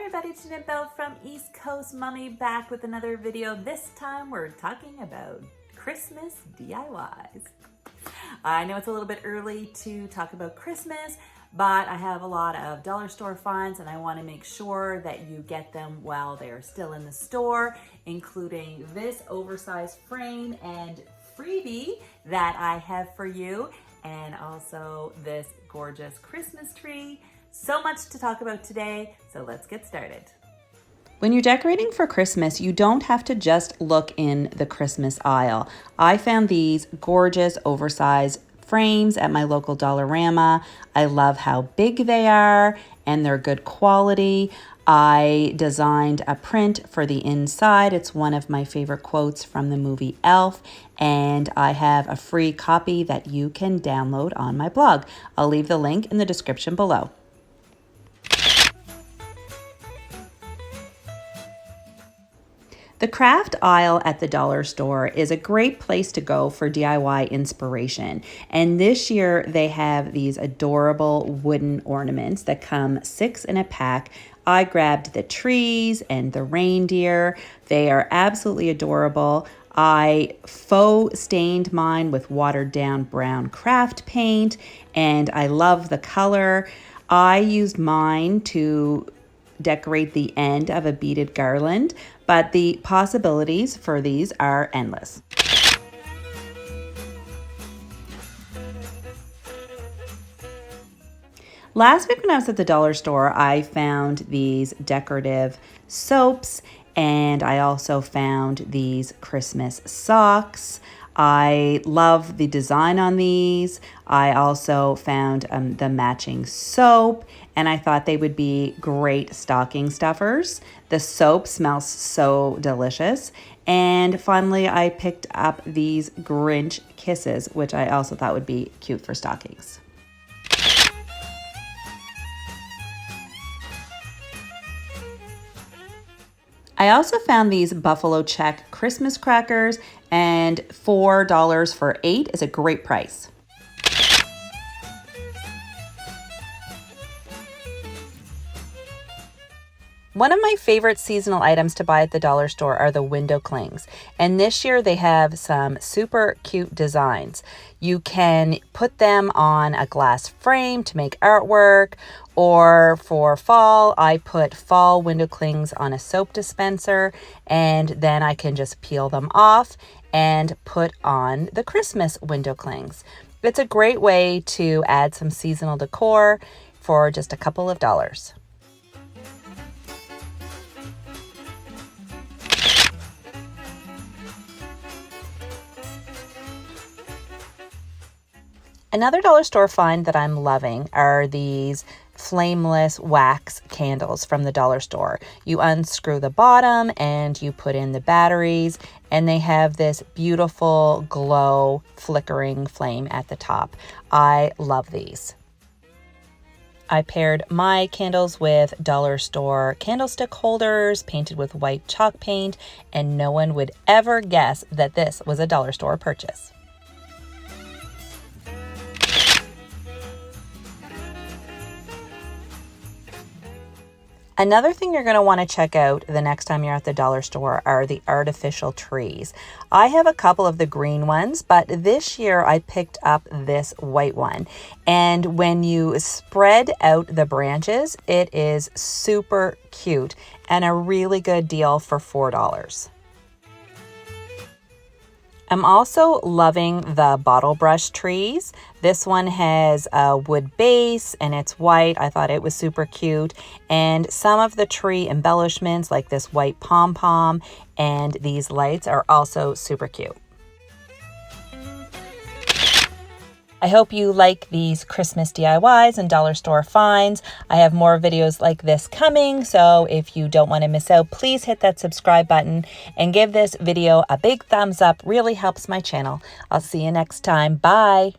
everybody, it's Belle from East Coast Mommy back with another video. This time we're talking about Christmas DIYs. I know it's a little bit early to talk about Christmas, but I have a lot of dollar store finds and I want to make sure that you get them while they're still in the store, including this oversized frame and freebie that I have for you, and also this gorgeous Christmas tree. So much to talk about today, so let's get started. When you're decorating for Christmas, you don't have to just look in the Christmas aisle. I found these gorgeous oversized frames at my local Dollarama. I love how big they are and they're good quality. I designed a print for the inside. It's one of my favorite quotes from the movie Elf, and I have a free copy that you can download on my blog. I'll leave the link in the description below. The craft aisle at the dollar store is a great place to go for DIY inspiration. And this year they have these adorable wooden ornaments that come 6 in a pack. I grabbed the trees and the reindeer. They are absolutely adorable. I faux stained mine with watered down brown craft paint, and I love the color. I used mine to decorate the end of a beaded garland, but the possibilities for these are endless. Last week when I was at the dollar store, I found these decorative soaps, and I also found these Christmas socks. I love the design on these. I also found the matching soap, and I thought they would be great stocking stuffers. The soap smells so delicious. And finally, I picked up these Grinch kisses, which I also thought would be cute for stockings. I also found these Buffalo Check Christmas crackers, and $4 for 8 is a great price. One of my favorite seasonal items to buy at the dollar store are the window clings. And this year they have some super cute designs. You can put them on a glass frame to make artwork, or for fall, I put fall window clings on a soap dispenser, and then I can just peel them off and put on the Christmas window clings. It's a great way to add some seasonal decor for just a couple of dollars. Another dollar store find that I'm loving are these flameless wax candles from the dollar store. You unscrew the bottom and you put in the batteries, and they have this beautiful glow flickering flame at the top. I love these. I paired my candles with dollar store candlestick holders painted with white chalk paint, and no one would ever guess that this was a dollar store purchase. Another thing you're going to want to check out the next time you're at the dollar store are the artificial trees. I have a couple of the green ones, but this year I picked up this white one. And when you spread out the branches, it is super cute and a really good deal for $4. I'm also loving the bottle brush trees. This one has a wood base and it's white. I thought it was super cute. And some of the tree embellishments like this white pom-pom and these lights are also super cute. I hope you like these Christmas DIYs and dollar store finds. I have more videos like this coming, so if you don't want to miss out, please hit that subscribe button and give this video a big thumbs up. Really helps my channel. I'll see you next time. Bye.